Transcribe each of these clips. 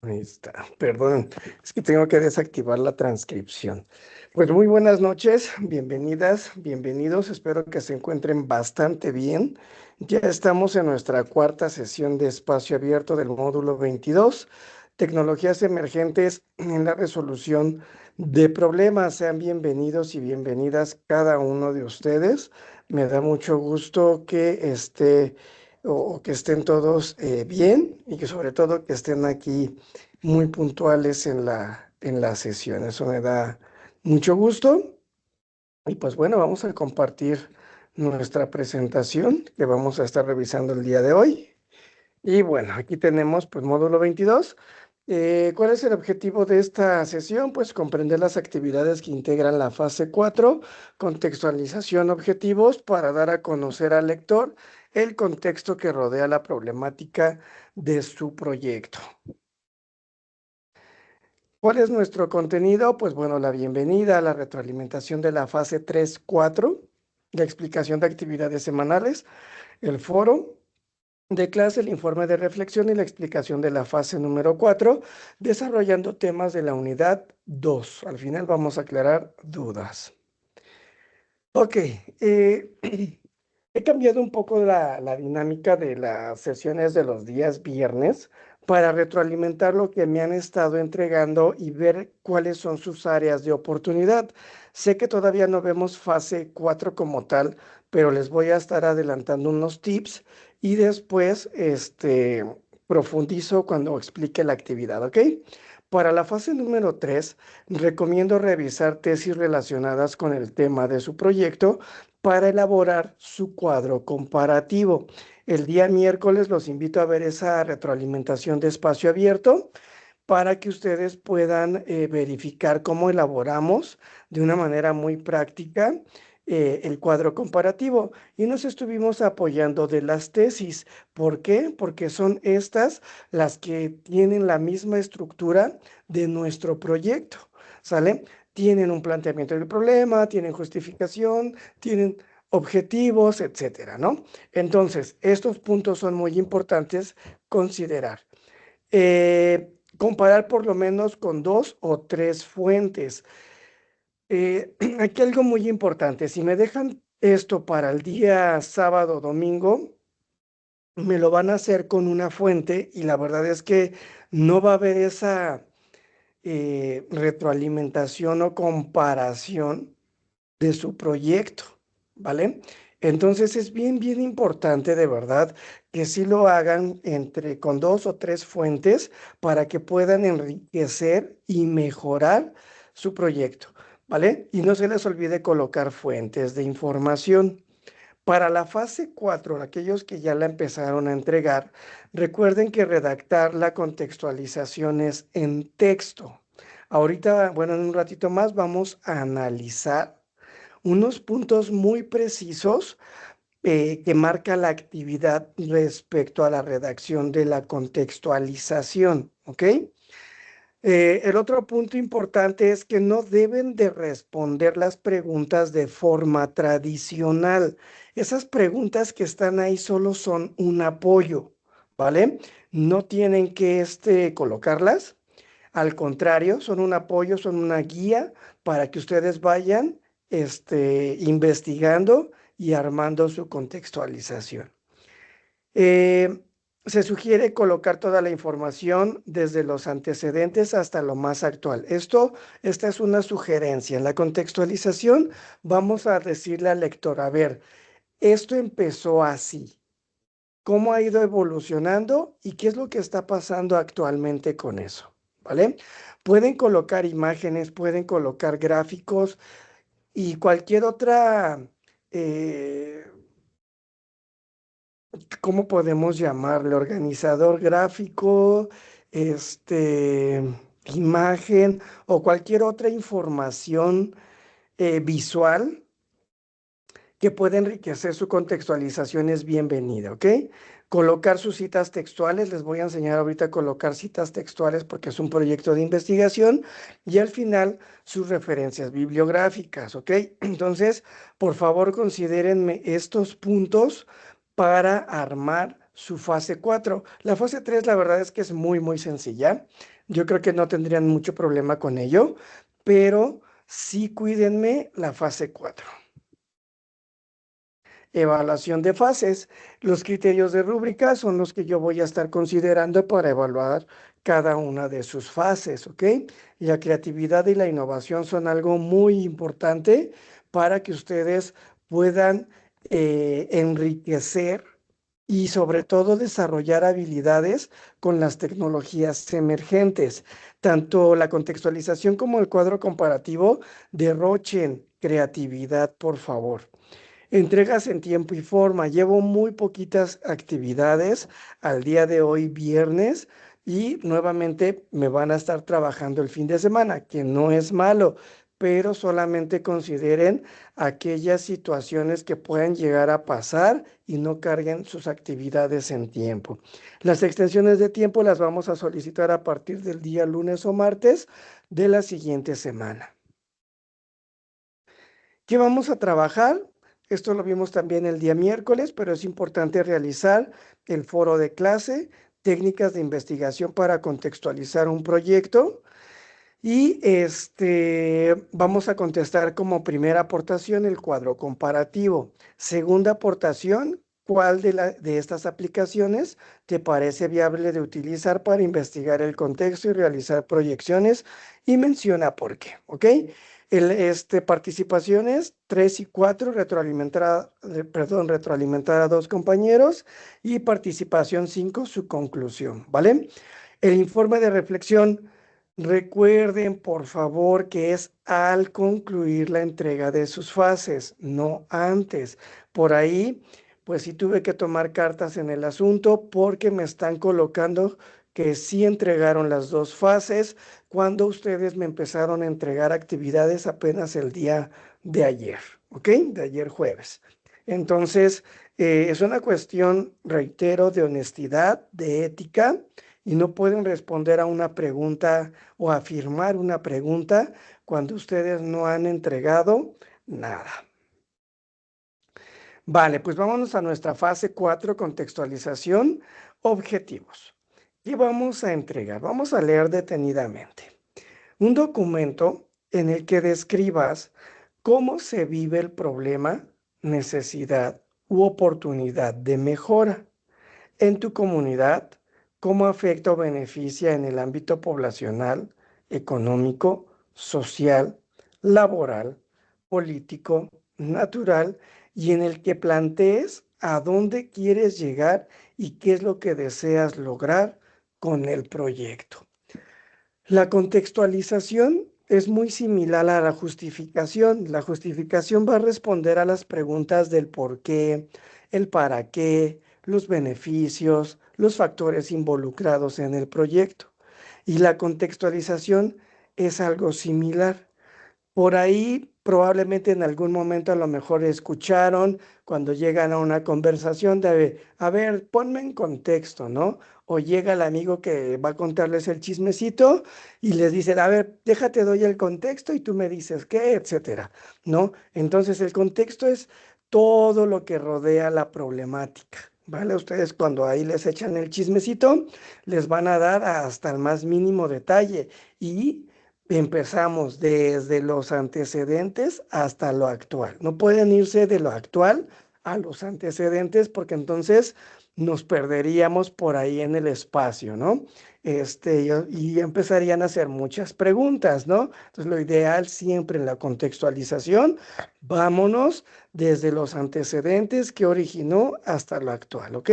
Ahí está, perdón, es que tengo que desactivar la transcripción. Pues muy buenas noches, bienvenidas, bienvenidos, espero que se encuentren bastante bien. Ya estamos en nuestra cuarta sesión de espacio abierto del módulo 22, tecnologías emergentes en la resolución de problemas. Sean bienvenidos y bienvenidas cada uno de ustedes. Me da mucho gusto que o que estén todos bien y que sobre todo que estén aquí muy puntuales en la sesión. Eso me da mucho gusto. Y pues bueno, vamos a compartir nuestra presentación que vamos a estar revisando el día de hoy. Y bueno, aquí tenemos pues módulo 22. ¿Cuál es el objetivo de esta sesión? Pues comprender las actividades que integran la fase 4, contextualización, objetivos, para dar a conocer al lector el contexto que rodea la problemática de su proyecto. ¿Cuál es nuestro contenido? Pues bueno, la bienvenida a la retroalimentación de la fase 3-4, la explicación de actividades semanales, el foro de clase, el informe de reflexión y la explicación de la fase número 4, desarrollando temas de la unidad 2. Al final vamos a aclarar dudas. Ok, he cambiado un poco la dinámica de las sesiones de los días viernes para retroalimentar lo que me han estado entregando y ver cuáles son sus áreas de oportunidad. Sé que todavía no vemos fase 4 como tal, pero les voy a estar adelantando unos tips y después profundizo cuando explique la actividad, ¿ok? Para la fase número 3, recomiendo revisar tesis relacionadas con el tema de su proyecto para elaborar su cuadro comparativo. El día miércoles los invito a ver esa retroalimentación de espacio abierto para que ustedes puedan verificar cómo elaboramos de una manera muy práctica el cuadro comparativo. Y nos estuvimos apoyando de las tesis. ¿Por qué? Porque son estas las que tienen la misma estructura de nuestro proyecto, ¿sale? Tienen un planteamiento del problema, tienen justificación, tienen objetivos, etcétera, ¿no? Entonces, estos puntos son muy importantes considerar. Comparar por lo menos con 2 o 3 fuentes. Aquí algo muy importante, si me dejan esto para el día sábado o domingo, me lo van a hacer con una fuente y la verdad es que no va a haber esa retroalimentación o comparación de su proyecto, ¿vale? Entonces es bien, bien importante de verdad que sí lo hagan con 2 o 3 fuentes para que puedan enriquecer y mejorar su proyecto, ¿vale? Y no se les olvide colocar fuentes de información. Para la fase 4, aquellos que ya la empezaron a entregar, recuerden que redactar la contextualización es en texto. Ahorita, bueno, en un ratito más vamos a analizar unos puntos muy precisos que marca la actividad respecto a la redacción de la contextualización, ¿ok? El otro punto importante es que no deben de responder las preguntas de forma tradicional. Esas preguntas que están ahí solo son un apoyo, ¿vale? No tienen que colocarlas. Al contrario, son un apoyo, son una guía para que ustedes vayan investigando y armando su contextualización. Eh, Se sugiere colocar toda la información desde los antecedentes hasta lo más actual. Esta es una sugerencia. En la contextualización vamos a decirle al lector, a ver, esto empezó así. ¿Cómo ha ido evolucionando y qué es lo que está pasando actualmente con eso? ¿Vale? Pueden colocar imágenes, pueden colocar gráficos y cualquier otra, eh, ¿cómo podemos llamarle? Organizador gráfico, este, imagen o cualquier otra información visual que puede enriquecer su contextualización es bienvenida, ¿ok? Colocar sus citas textuales, les voy a enseñar ahorita a colocar citas textuales porque es un proyecto de investigación y al final sus referencias bibliográficas, ¿ok? Entonces, por favor, considérenme estos puntos para armar su fase 4. La fase 3, la verdad es que es muy, muy sencilla. Yo creo que no tendrían mucho problema con ello, pero sí cuídenme la fase 4. Evaluación de fases. Los criterios de rúbrica son los que yo voy a estar considerando para evaluar cada una de sus fases, ¿ok? La creatividad y la innovación son algo muy importante para que ustedes puedan enriquecer y sobre todo desarrollar habilidades con las tecnologías emergentes. Tanto la contextualización como el cuadro comparativo derrochen creatividad, por favor. Entregas en tiempo y forma. Llevo muy poquitas actividades al día de hoy, viernes, y nuevamente me van a estar trabajando el fin de semana, que no es malo, pero solamente consideren aquellas situaciones que puedan llegar a pasar y no carguen sus actividades en tiempo. Las extensiones de tiempo las vamos a solicitar a partir del día lunes o martes de la siguiente semana. ¿Qué vamos a trabajar? Esto lo vimos también el día miércoles, pero es importante realizar el foro de clase, técnicas de investigación para contextualizar un proyecto. Y vamos a contestar como primera aportación el cuadro comparativo. Segunda aportación, ¿cuál de estas aplicaciones te parece viable de utilizar para investigar el contexto y realizar proyecciones? Y menciona por qué, ¿ok? Participaciones 3 y 4, retroalimentar a dos compañeros, y participación 5, su conclusión, ¿vale? El informe de reflexión. Recuerden, por favor, que es al concluir la entrega de sus fases, no antes. Por ahí, pues sí tuve que tomar cartas en el asunto porque me están colocando que sí entregaron las dos fases cuando ustedes me empezaron a entregar actividades apenas el día de ayer, ¿ok? De ayer jueves. Entonces, es una cuestión, reitero, de honestidad, de ética, y no pueden responder a una pregunta o afirmar una pregunta cuando ustedes no han entregado nada. Vale, pues vámonos a nuestra fase 4, contextualización, objetivos. ¿Qué vamos a entregar? Vamos a leer detenidamente. Un documento en el que describas cómo se vive el problema, necesidad u oportunidad de mejora en tu comunidad, cómo afecta o beneficia en el ámbito poblacional, económico, social, laboral, político, natural, y en el que plantees a dónde quieres llegar y qué es lo que deseas lograr con el proyecto. La contextualización es muy similar a la justificación. La justificación va a responder a las preguntas del por qué, el para qué, los beneficios, los factores involucrados en el proyecto. Y la contextualización es algo similar. Por ahí probablemente en algún momento a lo mejor escucharon cuando llegan a una conversación de, a ver, ponme en contexto, ¿no? O llega el amigo que va a contarles el chismecito y les dice, a ver, déjate, doy el contexto y tú me dices qué, etcétera, ¿no? Entonces el contexto es todo lo que rodea la problemática. ¿Vale? Ustedes cuando ahí les echan el chismecito, les van a dar hasta el más mínimo detalle y empezamos desde los antecedentes hasta lo actual. No pueden irse de lo actual a los antecedentes porque entonces nos perderíamos por ahí en el espacio, ¿no? Y empezarían a hacer muchas preguntas, ¿no? Entonces, lo ideal siempre en la contextualización, vámonos desde los antecedentes que originó hasta lo actual, ¿ok?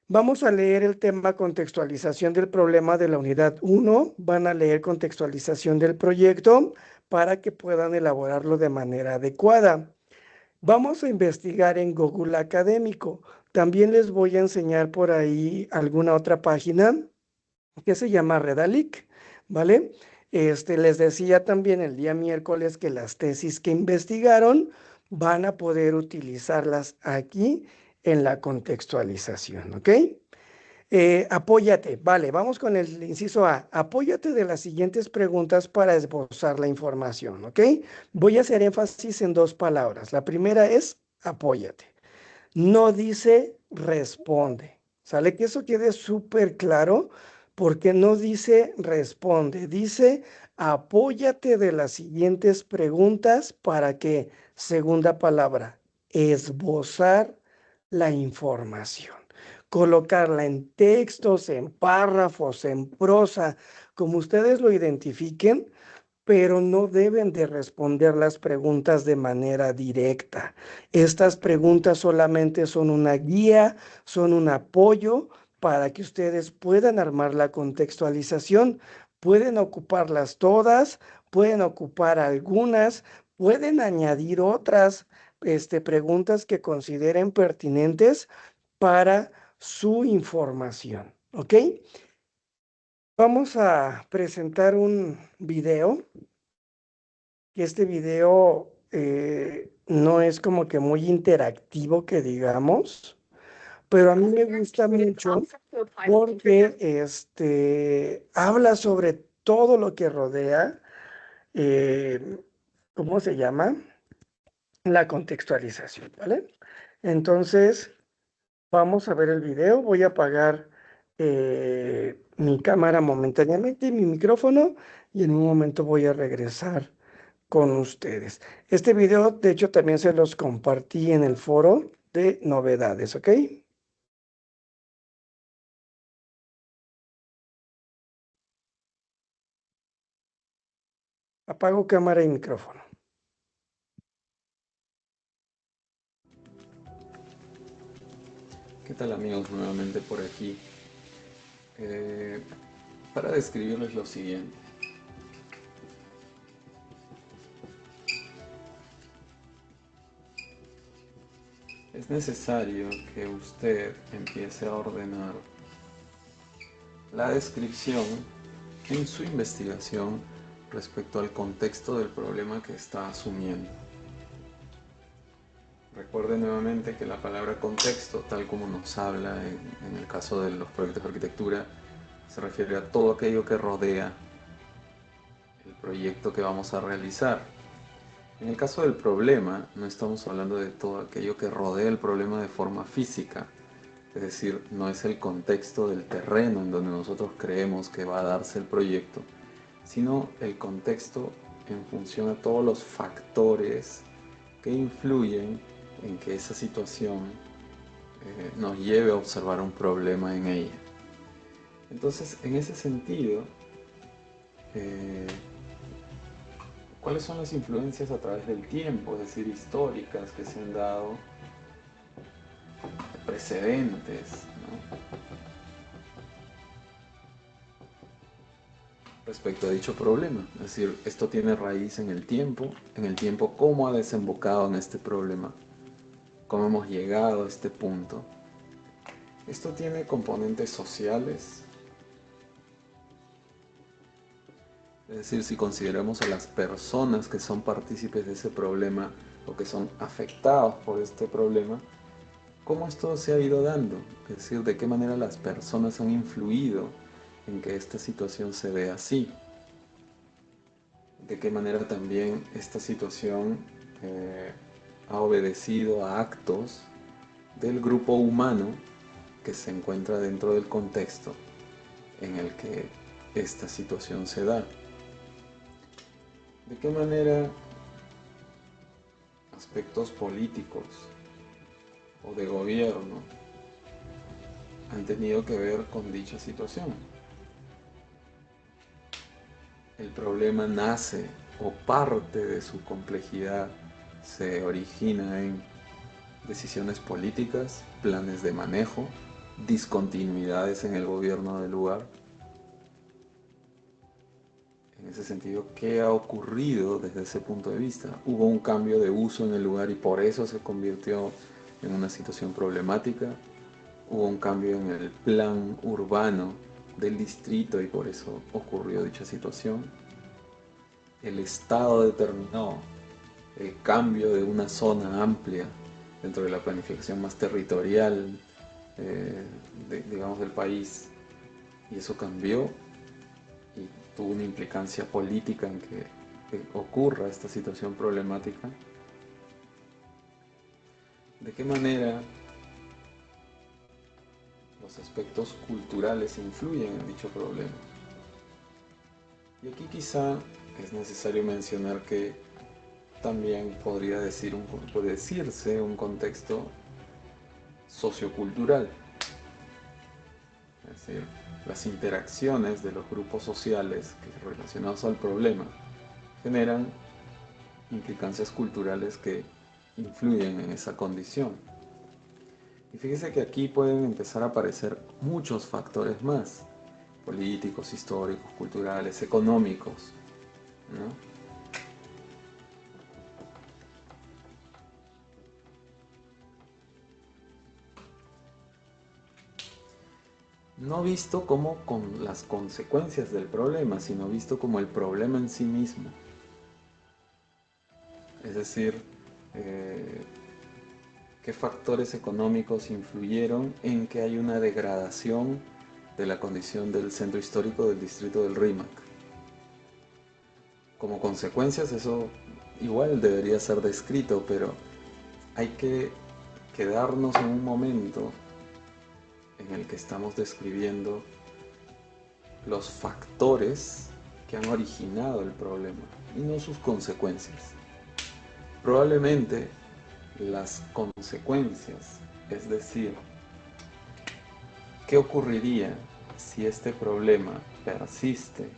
Vamos a leer el tema contextualización del problema de la unidad 1. Van a leer contextualización del proyecto para que puedan elaborarlo de manera adecuada. Vamos a investigar en Google Académico. También les voy a enseñar por ahí alguna otra página que se llama Redalic, ¿vale? Les decía también el día miércoles que las tesis que investigaron van a poder utilizarlas aquí en la contextualización, ¿ok? Apóyate, vale, vamos con el inciso A. Apóyate de las siguientes preguntas para esbozar la información, ¿ok? Voy a hacer énfasis en dos palabras. La primera es apóyate. No dice responde. ¿Sale? Que eso quede súper claro porque no dice responde, dice apóyate de las siguientes preguntas para que, segunda palabra, esbozar la información, colocarla en textos, en párrafos, en prosa, como ustedes lo identifiquen, pero no deben de responder las preguntas de manera directa. Estas preguntas solamente son una guía, son un apoyo para que ustedes puedan armar la contextualización. Pueden ocuparlas todas, pueden ocupar algunas, pueden añadir otras preguntas que consideren pertinentes para su información. ¿Ok? Vamos a presentar un video. Y este video no es como que muy interactivo, que digamos, pero a mí me gusta mucho porque habla sobre todo lo que rodea, eh, ¿cómo se llama? La contextualización, ¿vale? Entonces, vamos a ver el video. Voy a apagar mi cámara momentáneamente, mi micrófono, y en un momento voy a regresar con ustedes. Este video, de hecho, también se los compartí en el foro de novedades, ¿ok? Apago cámara y micrófono. ¿Qué tal amigos? Nuevamente por aquí. Eh, para describirles lo siguiente. Es necesario que usted empiece a ordenar la descripción en su investigación respecto al contexto del problema que está asumiendo. Recuerde nuevamente que la palabra contexto, tal como nos habla en el caso de los proyectos de arquitectura, se refiere a todo aquello que rodea el proyecto que vamos a realizar. En el caso del problema, no estamos hablando de todo aquello que rodea el problema de forma física, es decir, no es el contexto del terreno en donde nosotros creemos que va a darse el proyecto, sino el contexto en función a todos los factores que influyen en que esa situación nos lleve a observar un problema en ella. Entonces, en ese sentido, eh, ¿cuáles son las influencias a través del tiempo, es decir, históricas que se han dado, precedentes, ¿no? Respecto a dicho problema? Es decir, esto tiene raíz en el tiempo cómo ha desembocado en este problema, cómo hemos llegado a este punto. Esto tiene componentes sociales, es decir, si consideramos a las personas que son partícipes de ese problema o que son afectados por este problema, ¿cómo esto se ha ido dando? Es decir, ¿de qué manera las personas han influido en que esta situación se dé así? ¿De qué manera también esta situación ha obedecido a actos del grupo humano que se encuentra dentro del contexto en el que esta situación se da? ¿De qué manera aspectos políticos o de gobierno han tenido que ver con dicha situación? El problema nace o parte de su complejidad se origina en decisiones políticas, planes de manejo, discontinuidades en el gobierno del lugar. En ese sentido, ¿qué ha ocurrido desde ese punto de vista? Hubo un cambio de uso en el lugar y por eso se convirtió en una situación problemática. Hubo un cambio en el plan urbano del distrito y por eso ocurrió dicha situación. El Estado determinó el cambio de una zona amplia dentro de la planificación más territorial, digamos, del país, y eso cambió y tuvo una implicancia política en que ocurra esta situación problemática. ¿De qué manera los aspectos culturales influyen en dicho problema. Y aquí quizá es necesario mencionar que también podría decirse un contexto sociocultural, es decir, las interacciones de los grupos sociales relacionados al problema generan implicancias culturales que influyen en esa condición. Y fíjese que aquí pueden empezar a aparecer muchos factores más, políticos, históricos, culturales, económicos, ¿no? No visto como con las consecuencias del problema, sino visto como el problema en sí mismo. Es decir, eh, qué factores económicos influyeron en que hay una degradación de la condición del centro histórico del distrito del Rímac. Como consecuencias, eso igual debería ser descrito, pero hay que quedarnos en un momento en el que estamos describiendo los factores que han originado el problema y no sus consecuencias. Probablemente las consecuencias, es decir, ¿qué ocurriría si este problema persiste,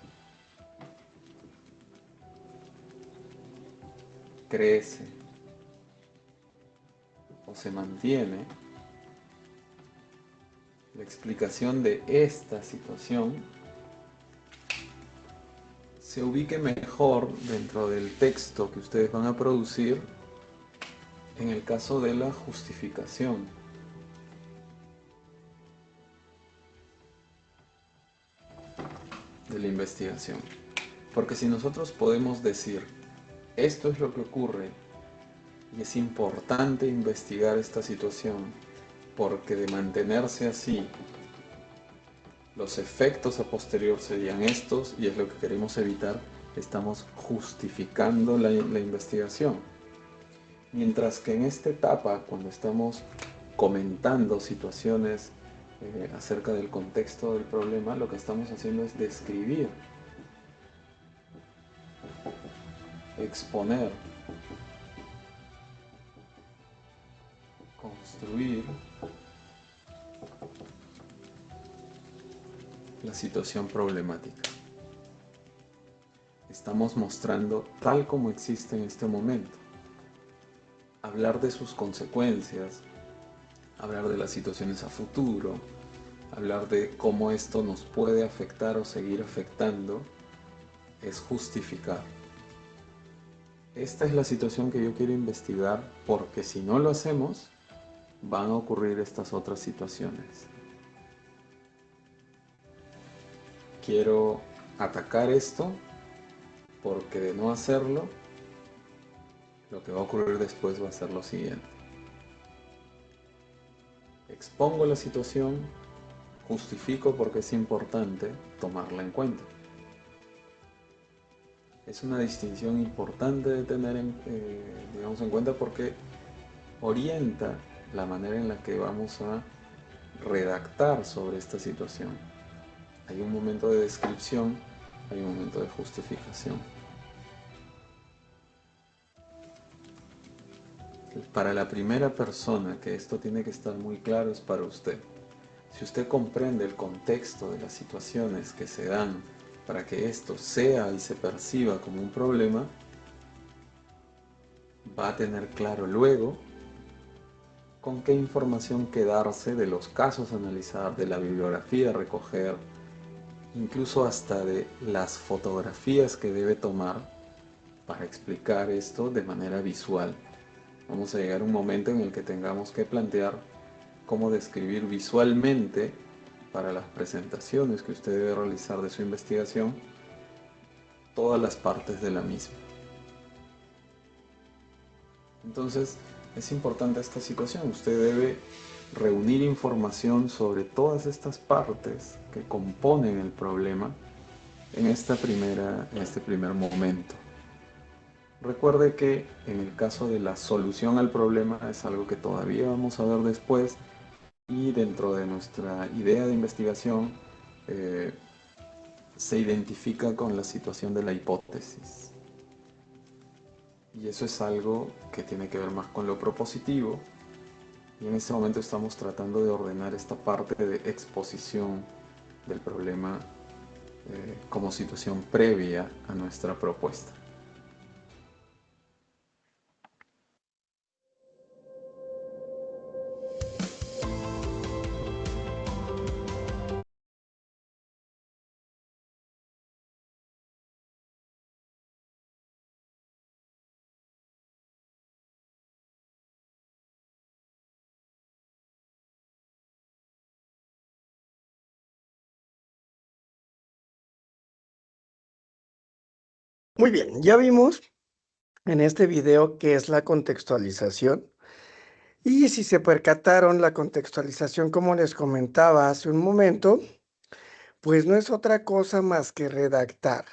crece o se mantiene? La explicación de esta situación se ubique mejor dentro del texto que ustedes van a producir en el caso de la justificación. De la investigación. Porque si nosotros podemos decir, esto es lo que ocurre y es importante investigar esta situación porque de mantenerse así, los efectos a posterior serían estos y es lo que queremos evitar, estamos justificando la investigación. Mientras que en esta etapa, cuando estamos comentando situaciones acerca del contexto del problema, lo que estamos haciendo es describir, exponer, construir la situación problemática. Estamos mostrando tal como existe en este momento. Hablar de sus consecuencias, hablar de las situaciones a futuro, hablar de cómo esto nos puede afectar o seguir afectando, es justificar. Esta es la situación que yo quiero investigar porque si no lo hacemos, van a ocurrir estas otras situaciones. Quiero atacar esto porque de no hacerlo, lo que va a ocurrir después va a ser lo siguiente. Expongo la situación, justifico porque es importante tomarla en cuenta. Es una distinción importante de tener en cuenta porque orienta la manera en la que vamos a redactar sobre esta situación. Hay un momento de descripción, hay un momento de justificación. Para la primera persona que esto tiene que estar muy claro es para usted. Si usted comprende el contexto de las situaciones que se dan para que esto sea y se perciba como un problema, va a tener claro luego con qué información quedarse de los casos a analizar, de la bibliografía a recoger, incluso hasta de las fotografías que debe tomar para explicar esto de manera visual. Vamos a llegar a un momento en el que tengamos que plantear cómo describir visualmente para las presentaciones que usted debe realizar de su investigación todas las partes de la misma. Entonces, es importante esta situación. Usted debe reunir información sobre todas estas partes que componen el problema en este primer momento. Recuerde que en el caso de la solución al problema es algo que todavía vamos a ver después, y dentro de nuestra idea de investigación eh, se identifica con la situación de la hipótesis. Y eso es algo que tiene que ver más con lo propositivo. Y en este momento estamos tratando de ordenar esta parte de exposición del problema como situación previa a nuestra propuesta. Muy bien, ya vimos en este video qué es la contextualización. Y si se percataron, la contextualización, como les comentaba hace un momento, pues no es otra cosa más que redactar.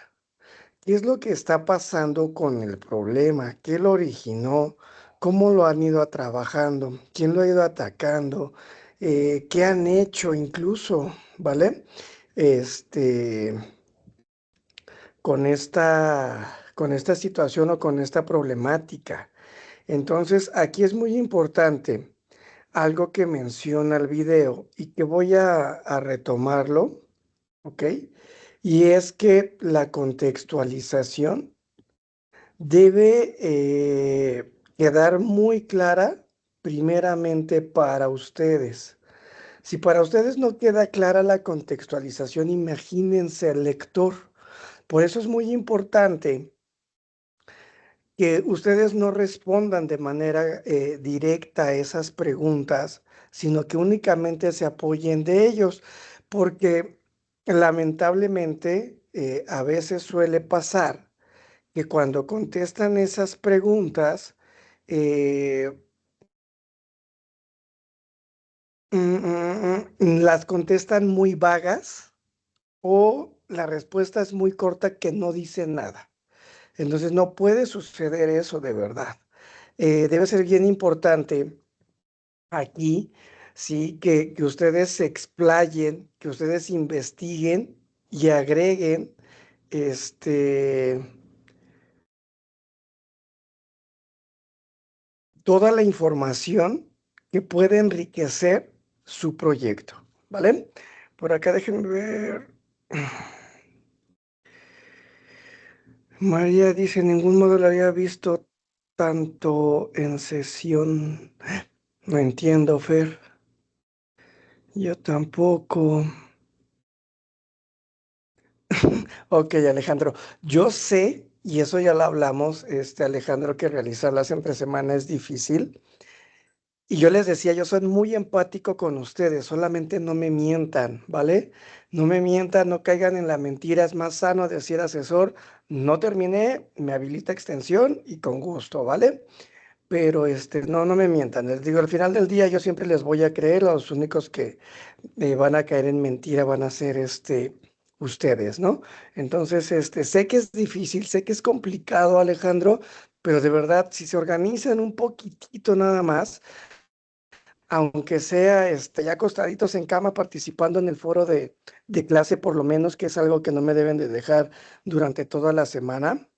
¿Qué es lo que está pasando con el problema? ¿Qué lo originó? ¿Cómo lo han ido trabajando? ¿Quién lo ha ido atacando? ¿Qué han hecho incluso? ¿Vale? Este, con esta situación o con esta problemática. Entonces, aquí es muy importante algo que menciona el video y que voy a retomarlo, ¿ok? Y es que la contextualización debe quedar muy clara primeramente para ustedes. Si para ustedes no queda clara la contextualización, imagínense el lector. Por eso es muy importante que ustedes no respondan de manera directa a esas preguntas, sino que únicamente se apoyen de ellos, porque lamentablemente a veces suele pasar que cuando contestan esas preguntas, eh, las contestan muy vagas o la respuesta es muy corta que no dice nada. Entonces no puede suceder eso de verdad. Debe ser bien importante aquí, sí, que ustedes se explayen, que ustedes investiguen y agreguen este, toda la información que puede enriquecer su proyecto, ¿vale? Por acá déjenme ver. María dice, en ningún modo lo había visto tanto en sesión. No entiendo, Fer. Yo tampoco. Ok, Alejandro. Yo sé, y eso ya lo hablamos, Alejandro, que realizarlas entre semana es difícil. Y yo les decía, yo soy muy empático con ustedes, solamente no me mientan, ¿vale? No me mientan, no caigan en la mentira, es más sano decir asesor, no terminé, me habilita extensión y con gusto, ¿vale? Pero no me mientan, les digo, al final del día yo siempre les voy a creer, los únicos que van a caer en mentira van a ser ustedes, ¿no? Entonces, sé que es difícil, sé que es complicado, Alejandro, pero de verdad, si se organizan un poquitito nada más, aunque sea ya acostaditos en cama participando en el foro de clase, por lo menos, que es algo que no me deben de dejar durante toda la semana,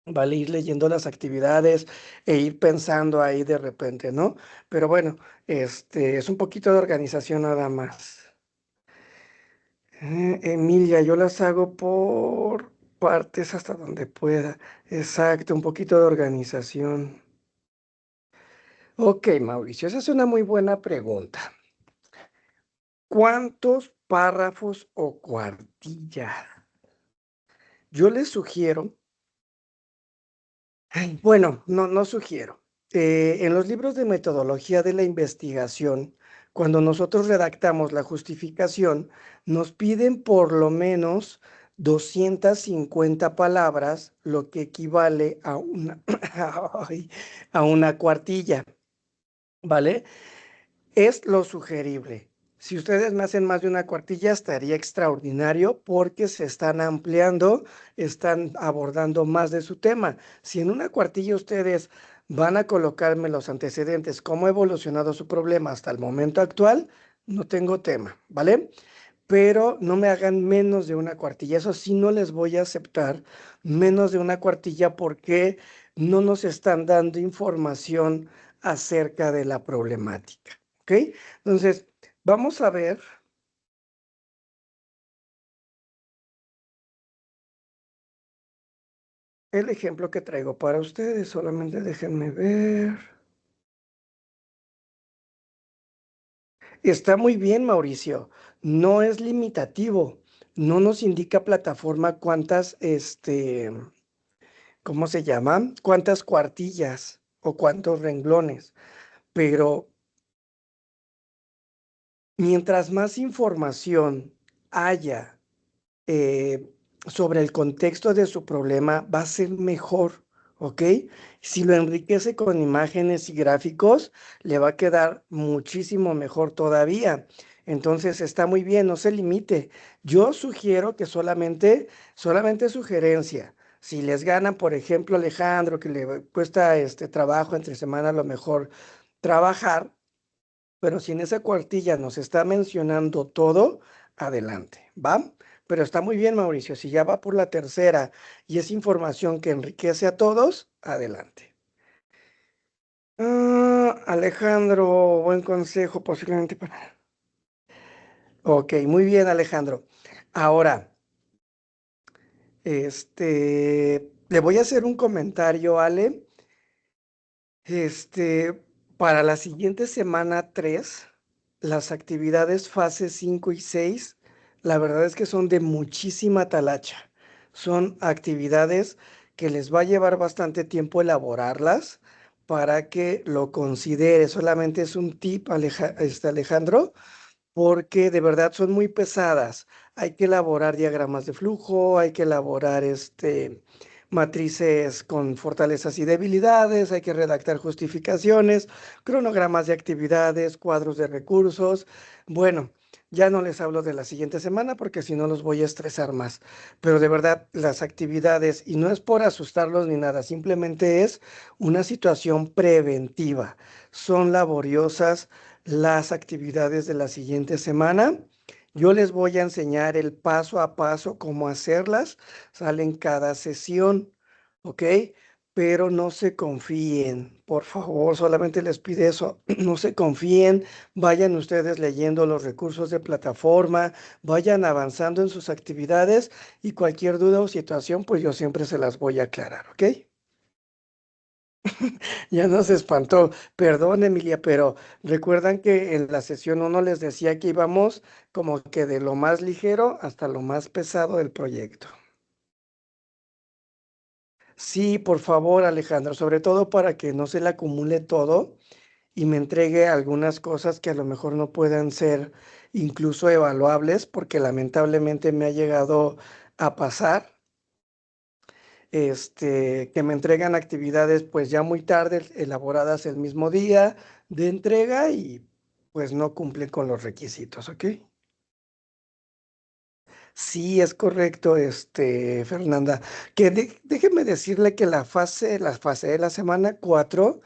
vale, ir leyendo las actividades e ir pensando ahí de repente, ¿no? Pero bueno, es un poquito de organización nada más. Emilia, yo las hago por partes hasta donde pueda. Exacto, un poquito de organización. Ok, Mauricio, esa es una muy buena pregunta. ¿Cuántos párrafos o cuartillas? Yo les sugiero, bueno, no sugiero. En los libros de metodología de la investigación, cuando nosotros redactamos la justificación, nos piden por lo menos 250 palabras, lo que equivale a una, a una cuartilla, ¿vale? Es lo sugerible. Si ustedes me hacen más de una cuartilla, estaría extraordinario porque se están ampliando, están abordando más de su tema. Si en una cuartilla ustedes van a colocarme los antecedentes, cómo ha evolucionado su problema hasta el momento actual, no tengo tema, ¿vale? Pero no me hagan menos de una cuartilla. Eso sí, no les voy a aceptar menos de una cuartilla porque no nos están dando información acerca de la problemática, ¿ok? Entonces, vamos a ver el ejemplo que traigo para ustedes. Solamente déjenme ver. Está muy bien, Mauricio. No es limitativo. No nos indica plataforma cuántas, ¿cómo se llama? Cuántas cuartillas o cuántos renglones. Pero mientras más información haya eh, sobre el contexto de su problema, va a ser mejor, ¿ok? Si lo enriquece con imágenes y gráficos, le va a quedar muchísimo mejor todavía. Entonces está muy bien, no se limite. Yo sugiero que solamente sugerencia. Si les ganan, por ejemplo, Alejandro, que le cuesta este trabajo entre semana a lo mejor trabajar, pero si en esa cuartilla nos está mencionando todo, adelante, ¿va? Pero está muy bien, Mauricio. Si ya va por la tercera y es información que enriquece a todos, adelante. Alejandro, buen consejo posiblemente para... Ok, muy bien, Alejandro. Ahora, le voy a hacer un comentario, Ale. Para la siguiente semana 3, las actividades fase 5 y 6, la verdad es que son de muchísima talacha. Son actividades que les va a llevar bastante tiempo elaborarlas para que lo considere. Solamente es un tip, Alejandro, porque de verdad son muy pesadas. Hay que elaborar diagramas de flujo, hay que elaborar matrices con fortalezas y debilidades, hay que redactar justificaciones, cronogramas de actividades, cuadros de recursos. Bueno, ya no les hablo de la siguiente semana porque si no los voy a estresar más. Pero de verdad, las actividades, y no es por asustarlos ni nada, simplemente es una situación preventiva. Son laboriosas las actividades de la siguiente semana. Yo les voy a enseñar el paso a paso cómo hacerlas. Salen cada sesión, ¿ok? Pero no se confíen, por favor, solamente les pido eso, no se confíen, vayan ustedes leyendo los recursos de plataforma, vayan avanzando en sus actividades y cualquier duda o situación, pues yo siempre se las voy a aclarar, ¿ok? Ya nos espantó. Perdón, Emilia, pero recuerdan que en la sesión uno les decía que íbamos como que de lo más ligero hasta lo más pesado del proyecto. Sí, por favor, Alejandro, sobre todo para que no se le acumule todo y me entregue algunas cosas que a lo mejor no puedan ser incluso evaluables, porque lamentablemente me ha llegado a pasar que me entregan actividades pues ya muy tarde, elaboradas el mismo día de entrega y pues no cumplen con los requisitos, ¿ok? Sí, es correcto, Fernanda. Déjeme decirle que la fase de la semana 4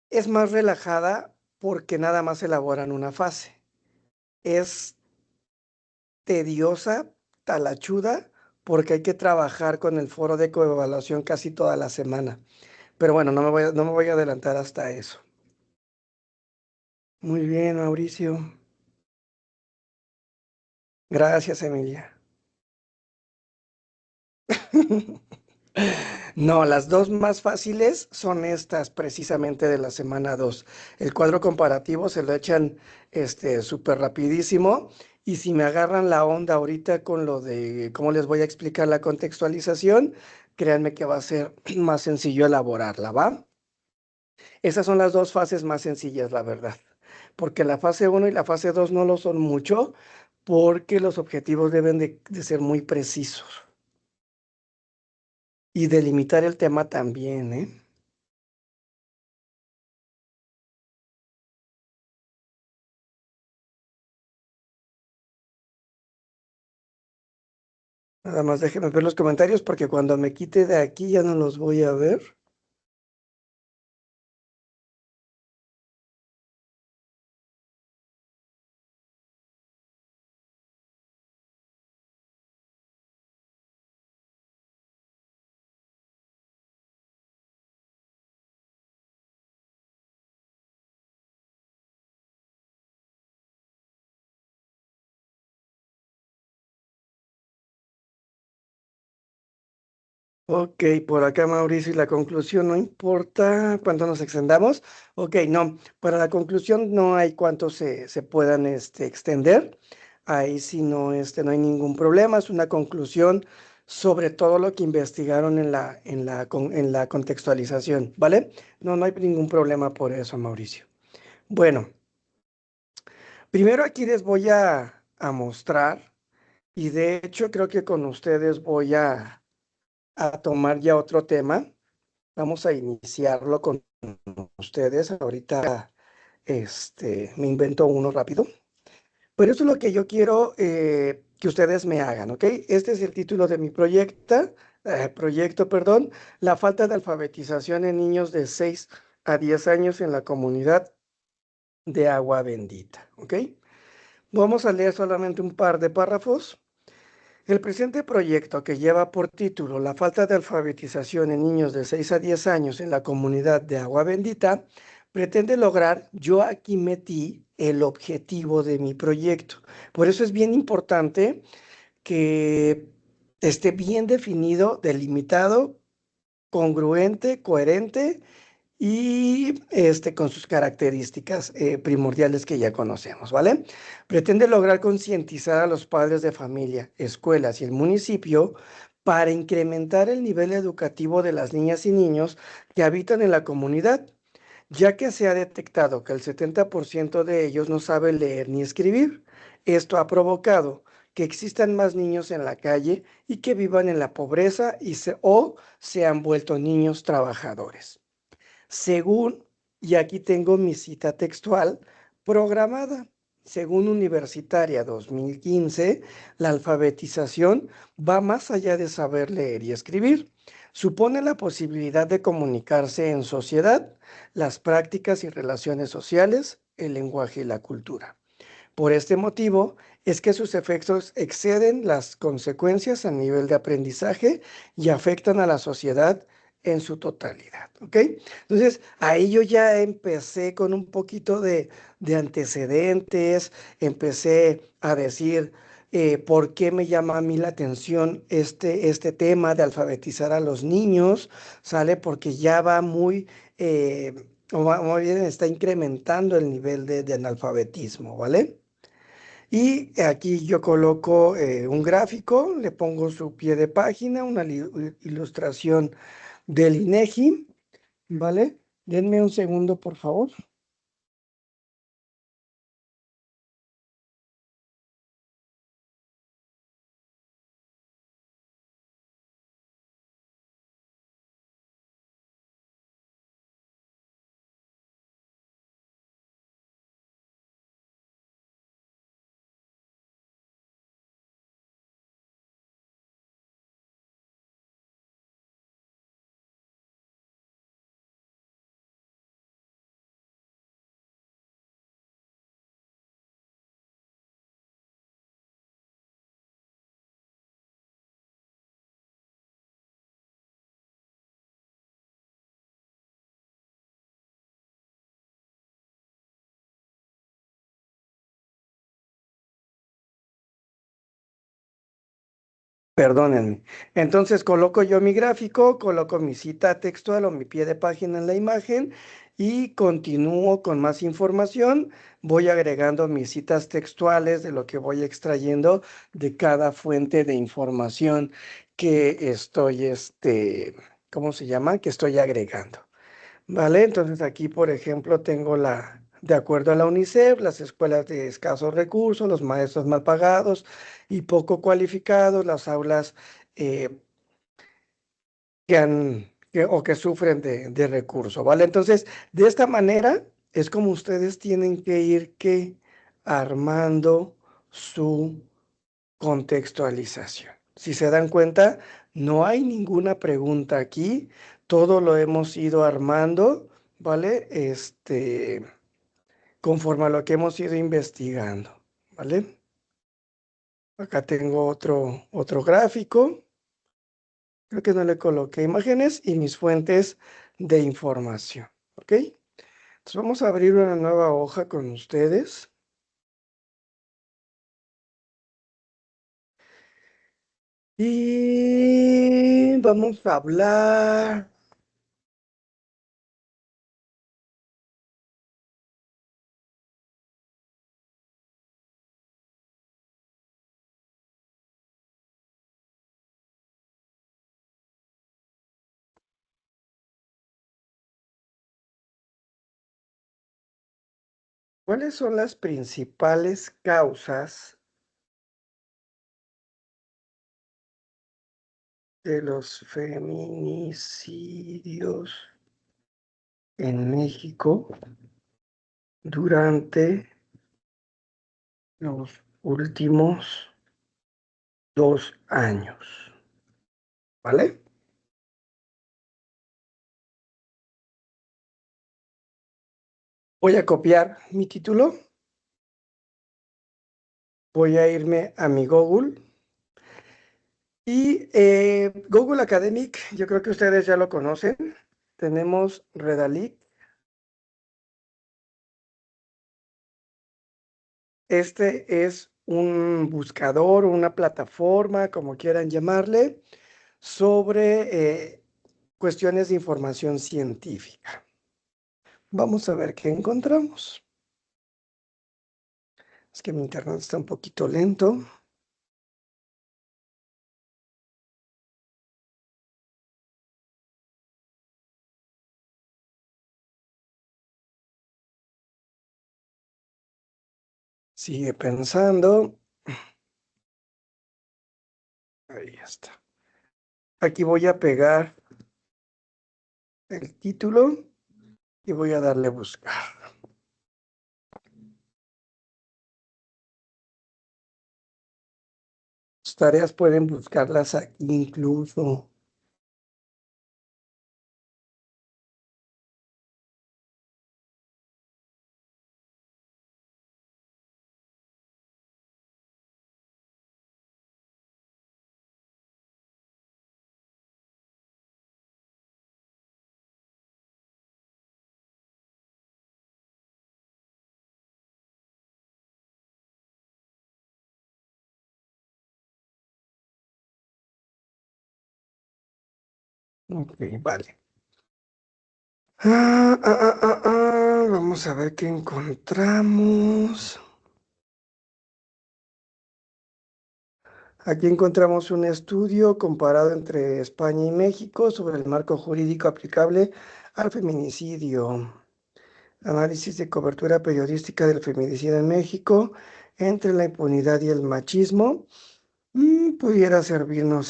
es más relajada porque nada más elaboran una fase. Es tediosa, talachuda, porque hay que trabajar con el foro de coevaluación casi toda la semana. Pero bueno, no me voy a adelantar hasta eso. Muy bien, Mauricio. Gracias, Emilia. No, las dos más fáciles son estas precisamente de la semana 2. El cuadro comparativo se lo echan súper rapidísimo y si me agarran la onda ahorita con lo de cómo les voy a explicar la contextualización, créanme que va a ser más sencillo elaborarla, ¿va? Esas son las dos fases más sencillas, la verdad, porque la fase uno y la fase 2 no lo son mucho, porque los objetivos deben de ser muy precisos y delimitar el tema también, ¿eh? Nada más déjenme ver los comentarios porque cuando me quite de aquí ya no los voy a ver. Ok, por acá Mauricio, y la conclusión no importa cuánto nos extendamos. Ok, no, para la conclusión no hay cuánto se puedan extender. Ahí sí no, no hay ningún problema. Es una conclusión sobre todo lo que investigaron en la contextualización, ¿vale? No, no hay ningún problema por eso, Mauricio. Bueno, primero aquí les voy a mostrar, y de hecho creo que con ustedes voy a tomar ya otro tema. Vamos a iniciarlo con ustedes. Ahorita me invento uno rápido. Pero eso es lo que yo quiero que ustedes me hagan, ¿ok? Este es el título de mi proyecto, perdón, la falta de alfabetización en niños de 6 a 10 años en la comunidad de Agua Bendita, ¿ok? Vamos a leer solamente un par de párrafos. El presente proyecto, que lleva por título La falta de alfabetización en niños de 6 a 10 años en la comunidad de Agua Bendita, pretende lograr, yo aquí metí el objetivo de mi proyecto. Por eso es bien importante que esté bien definido, delimitado, congruente, coherente y con sus características primordiales que ya conocemos, ¿vale? Pretende lograr concientizar a los padres de familia, escuelas y el municipio para incrementar el nivel educativo de las niñas y niños que habitan en la comunidad, ya que se ha detectado que el 70% de ellos no sabe leer ni escribir. Esto ha provocado que existan más niños en la calle y que vivan en la pobreza o se han vuelto niños trabajadores. Según, y aquí tengo mi cita textual programada, según Universitaria 2015, la alfabetización va más allá de saber leer y escribir. Supone la posibilidad de comunicarse en sociedad, las prácticas y relaciones sociales, el lenguaje y la cultura. Por este motivo es que sus efectos exceden las consecuencias a nivel de aprendizaje y afectan a la sociedad en su totalidad, ¿ok? Entonces, ahí yo ya empecé con un poquito de antecedentes, empecé a decir por qué me llama a mí la atención este tema de alfabetizar a los niños, ¿sale? Porque ya va o bien está incrementando el nivel de analfabetismo, ¿vale? Y aquí yo coloco un gráfico, le pongo su pie de página, una ilustración del INEGI, ¿vale? Denme un segundo, por favor. Perdónenme. Entonces coloco yo mi gráfico, coloco mi cita textual o mi pie de página en la imagen y continúo con más información. Voy agregando mis citas textuales de lo que voy extrayendo de cada fuente de información que estoy, ¿cómo se llama? Que estoy agregando. ¿Vale? Entonces aquí, por ejemplo, tengo de acuerdo a la UNICEF, las escuelas de escasos recursos, los maestros mal pagados y poco cualificados, las aulas eh, o que sufren de recursos, ¿vale? Entonces, de esta manera es como ustedes tienen que ir armando su contextualización. Si se dan cuenta, no hay ninguna pregunta aquí, todo lo hemos ido armando, ¿vale? Conforme a lo que hemos ido investigando, ¿vale? Acá tengo otro gráfico, creo que no le coloqué imágenes y mis fuentes de información, ¿ok? Entonces vamos a abrir una nueva hoja con ustedes. Y vamos a hablar. ¿Cuáles son las principales causas de los feminicidios en México durante los últimos 2 años? ¿Vale? Voy a copiar mi título, voy a irme a mi Google y Google Academic, yo creo que ustedes ya lo conocen. Tenemos Redalytics. Este es un buscador, una plataforma, como quieran llamarle, sobre cuestiones de información científica. Vamos a ver qué encontramos. Es que mi internet está un poquito lento. Sigue pensando. Ahí está. Aquí voy a pegar el título y voy a darle buscar. Las tareas pueden buscarlas aquí incluso. Ok, vale. Vamos a ver qué encontramos. Aquí encontramos un estudio comparado entre España y México sobre el marco jurídico aplicable al feminicidio. Análisis de cobertura periodística del feminicidio en México entre la impunidad y el machismo. Pudiera servirnos